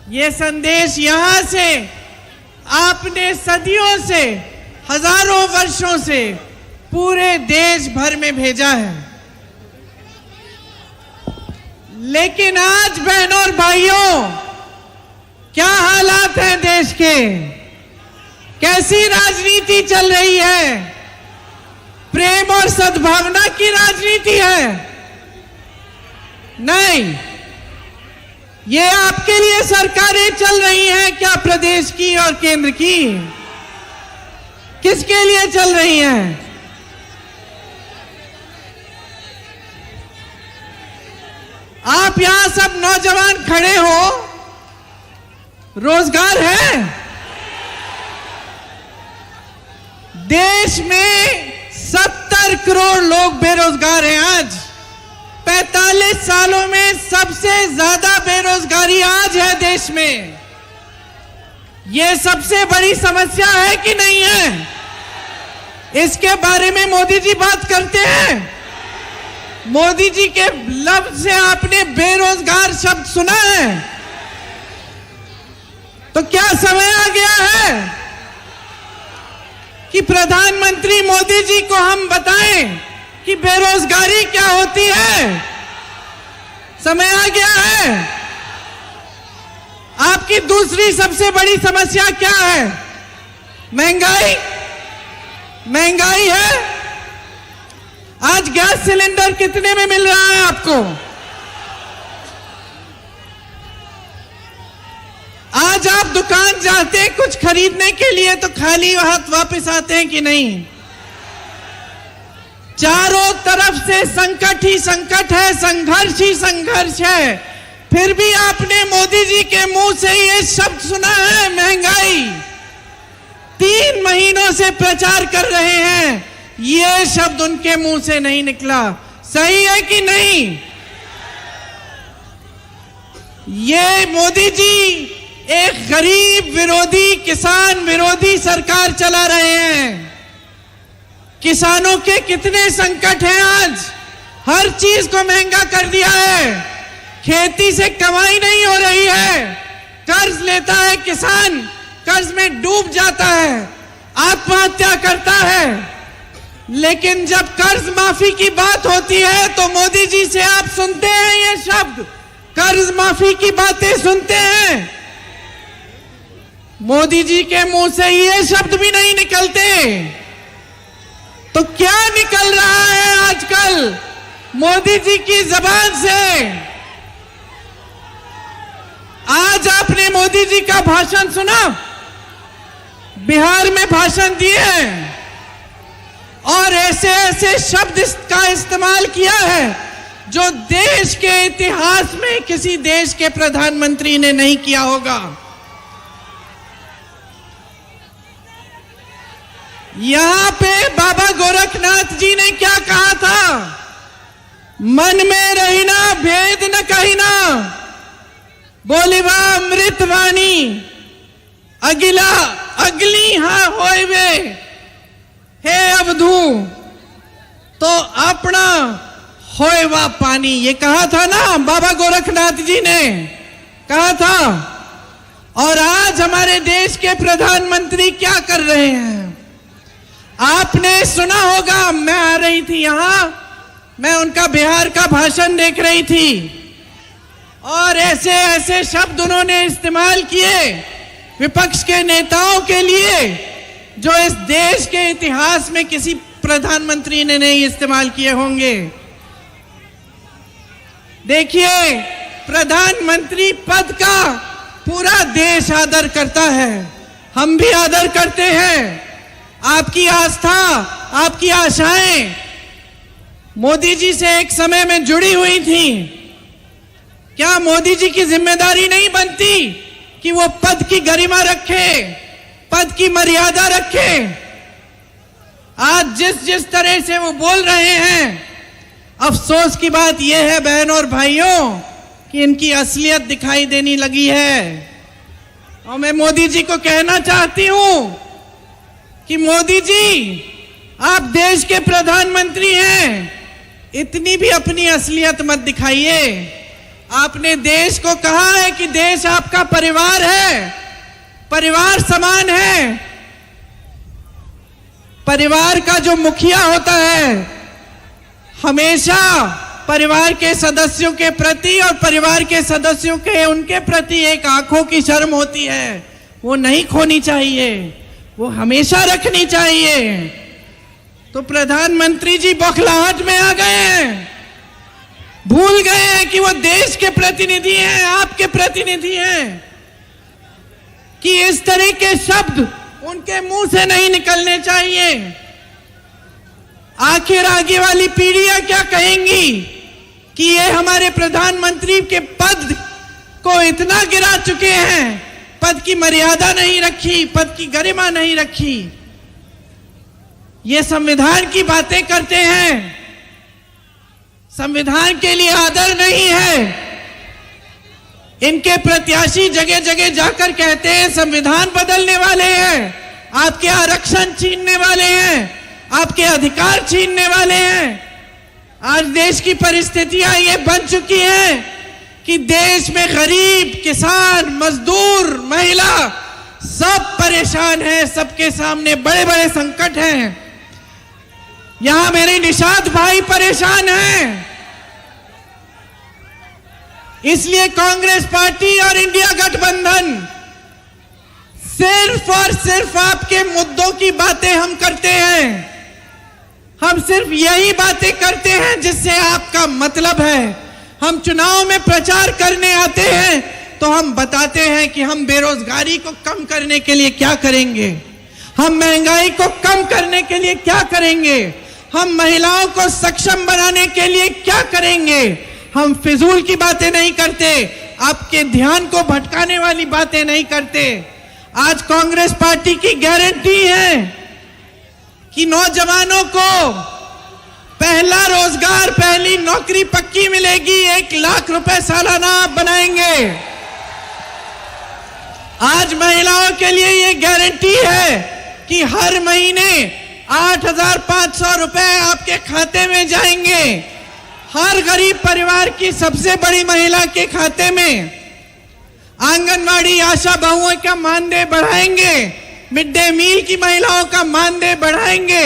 ये संदेश यहां से आपने सदियों से, हजारों वर्षों से पूरे देश भर में भेजा है। लेकिन आज बहनों और भाइयों, क्या हालात हैं देश के? कैसी राजनीति चल रही है? प्रेम और सद्भावना की राजनीति है? नहीं, ये आपके लिए सरकारें चल रही हैं क्या? प्रदेश की और केंद्र की? किसके लिए चल रही हैं? आप यहां सब नौजवान खड़े हो, रोजगार है? देश में 70 करोड़ लोग बेरोजगार हैं आज। 45 सालों में सबसे ज्यादा बेरोजगारी आज है देश में। यह सबसे बड़ी समस्या है कि नहीं है? इसके बारे में मोदी जी बात करते हैं। मोदी जी के लफ्ज से आपने बेरोजगार शब्द सुना है? तो क्या समय आ गया है कि प्रधानमंत्री मोदी जी को हम बताएं कि बेरोजगारी क्या होती है? समय आ गया है। आपकी दूसरी सबसे बड़ी समस्या क्या है? महंगाई। महंगाई है। आज गैस सिलेंडर कितने में मिल रहा है आपको? आज आप दुकान जाते हैं कुछ खरीदने के लिए तो खाली हाथ वापस आते हैं कि नहीं? चारों तरफ से संकट ही संकट है, संघर्ष ही संघर्ष है। फिर भी आपने मोदी जी के मुंह से ये शब्द सुना है, महंगाई। 3 महीनों से प्रचार कर रहे हैं, ये शब्द उनके मुंह से नहीं निकला। सही है कि नहीं? ये मोदी जी एक गरीब विरोधी, किसान विरोधी सरकार चला रहे हैं। किसानों के कितने संकट हैं आज। हर चीज को महंगा कर दिया है। खेती से कमाई नहीं हो रही है। कर्ज लेता है किसान, कर्ज में डूब जाता है, आत्महत्या करता है। लेकिन जब कर्ज माफी की बात होती है तो मोदी जी से आप सुनते हैं ये शब्द, कर्ज माफी की बातें सुनते हैं। मोदी जी के मुंह से ये शब्द भी नहीं निकलते। तो क्या निकल रहा है आजकल मोदी जी की जबान से? आज आपने मोदी जी का भाषण सुना, बिहार में भाषण दिए और ऐसे ऐसे शब्द का इस्तेमाल किया है जो देश के इतिहास में किसी देश के प्रधानमंत्री ने नहीं किया होगा। यहां पे बाबा गोरखनाथ जी ने क्या कहा था? मन में रहिना भेद न कहिना, बोलिबा अमृत वाणी, अगिला अगली हाँ होइबे, हे अवधू तो अपना होएवा पानी। ये कहा था ना बाबा गोरखनाथ जी ने कहा था। और आज हमारे देश के प्रधानमंत्री क्या कर रहे हैं? आपने सुना होगा, मैं आ रही थी यहां, मैं उनका बिहार का भाषण देख रही थी और ऐसे ऐसे शब्द उन्होंने इस्तेमाल किए विपक्ष के नेताओं के लिए जो इस देश के इतिहास में किसी प्रधानमंत्री ने नहीं इस्तेमाल किए होंगे। देखिए, प्रधानमंत्री पद का पूरा देश आदर करता है, हम भी आदर करते हैं। आपकी आस्था, आपकी आशाएं मोदी जी से एक समय में जुड़ी हुई थी। क्या मोदी जी की जिम्मेदारी नहीं बनती कि वो पद की गरिमा रखे, पद की मर्यादा रखे? आज जिस जिस तरह से वो बोल रहे हैं, अफसोस की बात यह है बहनों और भाइयों कि इनकी असलियत दिखाई देने लगी है। और मैं मोदी जी को कहना चाहती हूं कि मोदी जी, आप देश के प्रधानमंत्री हैं, इतनी भी अपनी असलियत मत दिखाइए। आपने देश को कहा है कि देश आपका परिवार है, परिवार समान है। परिवार का जो मुखिया होता है हमेशा परिवार के सदस्यों के प्रति और परिवार के सदस्यों के उनके प्रति एक आंखों की शर्म होती है, वो नहीं खोनी चाहिए, वो हमेशा रखनी चाहिए। तो प्रधानमंत्री जी बौखलाहट में आ गए हैं, भूल गए हैं कि वो देश के प्रतिनिधि हैं, आपके प्रतिनिधि हैं, कि इस तरह के शब्द उनके मुंह से नहीं निकलने चाहिए। आखिर आगे वाली पीढ़ियां क्या कहेंगी कि ये हमारे प्रधानमंत्री के पद को इतना गिरा चुके हैं, पद की मर्यादा नहीं रखी, पद की गरिमा नहीं रखी। ये संविधान की बातें करते हैं, संविधान के लिए आदर नहीं है। इनके प्रत्याशी जगह जगह जाकर कहते हैं संविधान बदलने वाले हैं, आपके आरक्षण छीनने वाले हैं, आपके अधिकार छीनने वाले हैं। आज देश की परिस्थितियां ये बन चुकी हैं कि देश में गरीब, किसान, मजदूर, महिला सब परेशान हैं, सबके सामने बड़े बड़े संकट हैं। यहां मेरे निषाद भाई परेशान हैं, इसलिए कांग्रेस पार्टी और इंडिया गठबंधन सिर्फ और सिर्फ आपके मुद्दों की बातें हम करते हैं। हम सिर्फ यही बातें करते हैं जिससे आपका मतलब है। हम चुनाव में प्रचार करने आते हैं तो हम बताते हैं कि हम बेरोजगारी को कम करने के लिए क्या करेंगे, हम महंगाई को कम करने के लिए क्या करेंगे, हम महिलाओं को सक्षम बनाने के लिए क्या करेंगे। हम फिजूल की बातें नहीं करते, आपके ध्यान को भटकाने वाली बातें नहीं करते। आज कांग्रेस पार्टी की गारंटी है कि नौजवानों को पहला रोजगार, पहली नौकरी पक्की मिलेगी, 1 लाख रुपए सालाना आप बनाएंगे। आज महिलाओं के लिए ये गारंटी है कि हर महीने 8,500 रुपए आपके खाते में जाएंगे। हर गरीब परिवार की सबसे बड़ी महिला के खाते में आंगनवाड़ी आशा बहुओं का मानदेय बढ़ाएंगे, मिड डे मील की महिलाओं का मानदेय बढ़ाएंगे।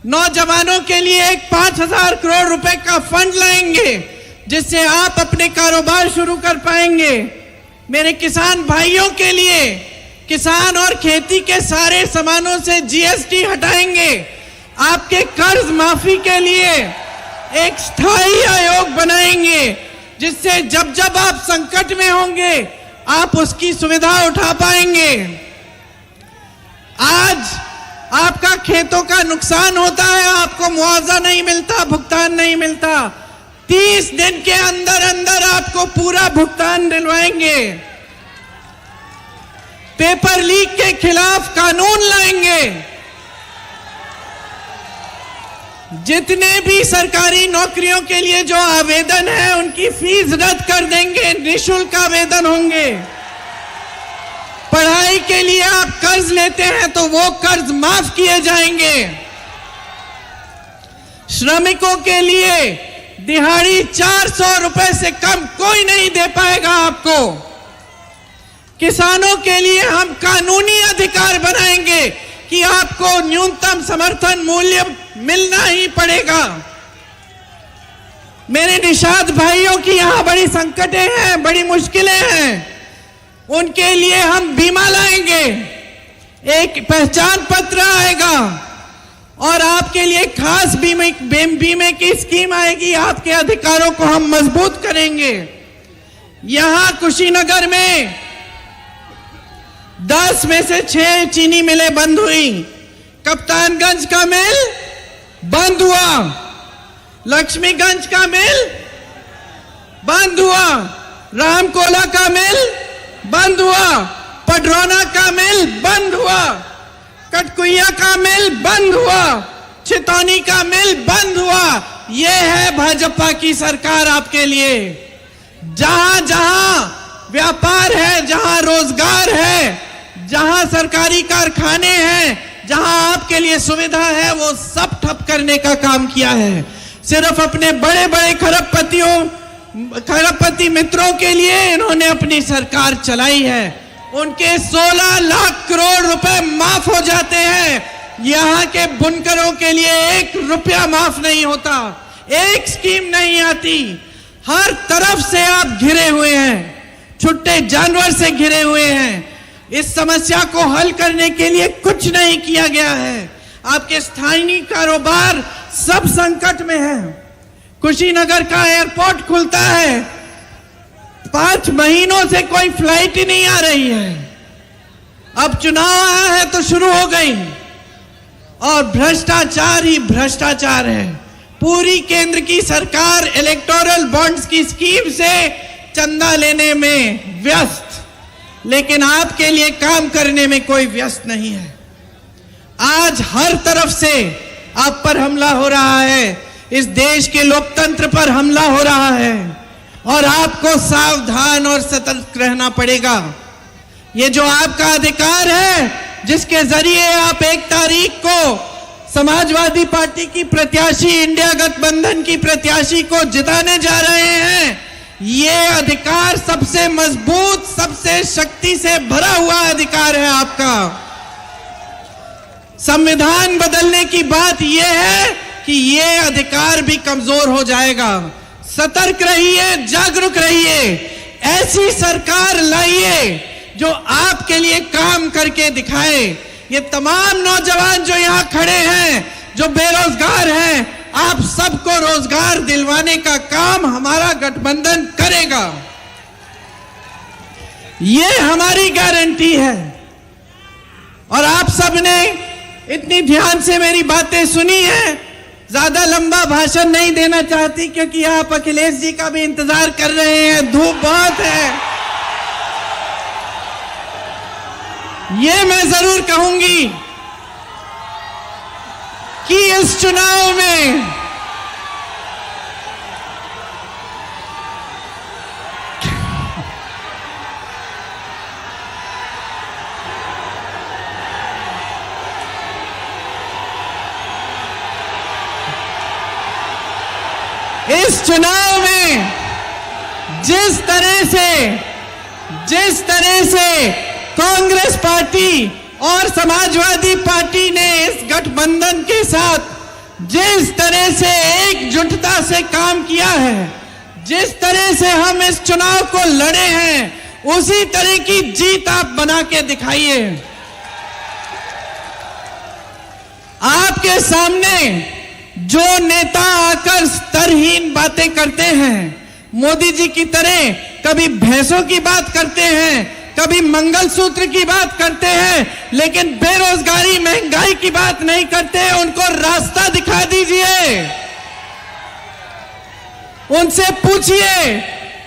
नौजवानों के लिए एक 5,000 करोड़ रुपए का फंड लाएंगे जिससे आप अपने कारोबार शुरू कर पाएंगे। मेरे किसान भाइयों के लिए किसान और खेती के सारे सामानों से जीएसटी हटाएंगे। आपके कर्ज माफी के लिए एक स्थायी आयोग बनाएंगे जिससे जब जब आप संकट में होंगे आप उसकी सुविधा उठा पाएंगे। आज आपका खेतों का नुकसान होता है, आपको मुआवजा नहीं मिलता, भुगतान नहीं मिलता, 30 दिन के अंदर अंदर आपको पूरा भुगतान दिलवाएंगे। पेपर लीक के खिलाफ कानून लाएंगे। जितने भी सरकारी नौकरियों के लिए जो आवेदन है उनकी फीस रद्द कर देंगे, निःशुल्क आवेदन होंगे। पढ़ाई के लिए आप कर्ज लेते हैं तो वो कर्ज माफ किए जाएंगे। श्रमिकों के लिए दिहाड़ी 400 रुपए से कम कोई नहीं दे पाएगा आपको। किसानों के लिए हम कानूनी अधिकार बनाएंगे कि आपको न्यूनतम समर्थन मूल्य मिलना ही पड़ेगा। मेरे निषाद भाइयों की यहां बड़ी संकटें हैं, बड़ी मुश्किलें हैं, उनके लिए हम बीमा लाएंगे, एक पहचान पत्र आएगा और आपके लिए खास बीमे की स्कीम आएगी। आपके अधिकारों को हम मजबूत करेंगे। यहां कुशीनगर में 10 में से 6 चीनी मिलें बंद हुई। कप्तानगंज का मिल बंद हुआ, लक्ष्मीगंज का मिल बंद हुआ, रामकोला का मिल बंद हुआ, पडरौना का मिल बंद हुआ, कटकुइया का मिल बंद हुआ, छितौनी का मिल बंद हुआ। यह है भाजपा की सरकार आपके लिए। जहां जहां व्यापार है, जहां रोजगार है, जहां सरकारी कारखाने हैं, जहां आपके लिए सुविधा है, वो सब ठप करने का काम किया है। सिर्फ अपने बड़े बड़े खरबपतियों खरबपति मित्रों के लिए इन्होंने अपनी सरकार चलाई है। उनके 16 लाख करोड़ रुपए माफ हो जाते हैं। यहाँ के बुनकरों के लिए 1 रुपया माफ नहीं होता, एक स्कीम नहीं आती। हर तरफ से आप घिरे हुए हैं, छुट्टे जानवर से घिरे हुए हैं। इस समस्या को हल करने के लिए कुछ नहीं किया गया है। आपके स्थानीय कारोबार सब संकट में है। कुशीनगर का एयरपोर्ट खुलता है, 5 महीनों से कोई फ्लाइट ही नहीं आ रही है। अब चुनाव आया है तो शुरू हो गई, और भ्रष्टाचार ही भ्रष्टाचार है। पूरी केंद्र की सरकार इलेक्टोरल बॉन्ड्स की स्कीम से चंदा लेने में व्यस्त, लेकिन आपके लिए काम करने में कोई व्यस्त नहीं है। आज हर तरफ से आप पर हमला हो रहा है, इस देश के लोकतंत्र पर हमला हो रहा है, और आपको सावधान और सतर्क रहना पड़ेगा। ये जो आपका अधिकार है, जिसके जरिए आप 1 तारीख को समाजवादी पार्टी की प्रत्याशी, इंडिया गठबंधन की प्रत्याशी को जिताने जा रहे हैं, ये अधिकार सबसे मजबूत, सबसे शक्ति से भरा हुआ अधिकार है आपका। संविधान बदलने की बात यह है कि ये अधिकार भी कमजोर हो जाएगा। सतर्क रहिए, जागरूक रहिए। ऐसी सरकार लाइए जो आपके लिए काम करके दिखाए। ये तमाम नौजवान जो यहाँ खड़े हैं, जो बेरोजगार हैं, आप सबको रोजगार दिलवाने का काम हमारा गठबंधन करेगा। ये हमारी गारंटी है। और आप सबने इतनी ध्यान से मेरी बातें सुनी है। ज्यादा लंबा भाषण नहीं देना चाहती, क्योंकि आप अखिलेश जी का भी इंतजार कर रहे हैं, धूप बहुत है। ये मैं जरूर कहूंगी कि इस चुनाव में जिस तरह से कांग्रेस पार्टी और समाजवादी पार्टी ने इस गठबंधन के साथ जिस तरह से एकजुटता से काम किया है, जिस तरह से हम इस चुनाव को लड़े हैं, उसी तरह की जीत आप बना के दिखाइए। आपके सामने जो नेता आकर स्तरहीन बातें करते हैं, मोदी जी की तरह कभी भैंसों की बात करते हैं, कभी मंगलसूत्र की बात करते हैं, लेकिन बेरोजगारी, महंगाई की बात नहीं करते। उनको रास्ता दिखा दीजिए, उनसे पूछिए।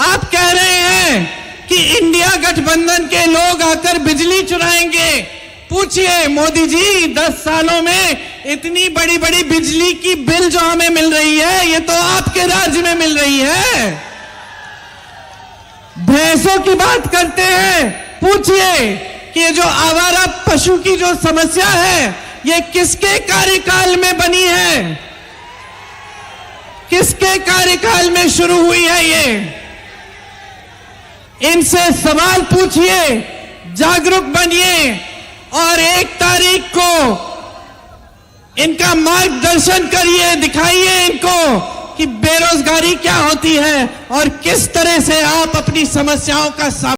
आप कह रहे हैं कि इंडिया गठबंधन के लोग आकर बिजली चुराएंगे। पूछिए मोदी जी, 10 सालों में इतनी बड़ी बड़ी बिजली की बिल जो हमें मिल रही है, ये तो आपके राज्य में मिल रही है। भैंसों की बात करते हैं, पूछिए कि ये जो आवारा पशु की जो समस्या है, ये किसके कार्यकाल में बनी है, किसके कार्यकाल में शुरू हुई है। ये इनसे सवाल पूछिए, जागरूक बनिए, और 1 तारीख को इनका मार्गदर्शन करिए, दिखाइए इनको कि बेरोजगारी क्या होती है और किस तरह से आप अपनी समस्याओं का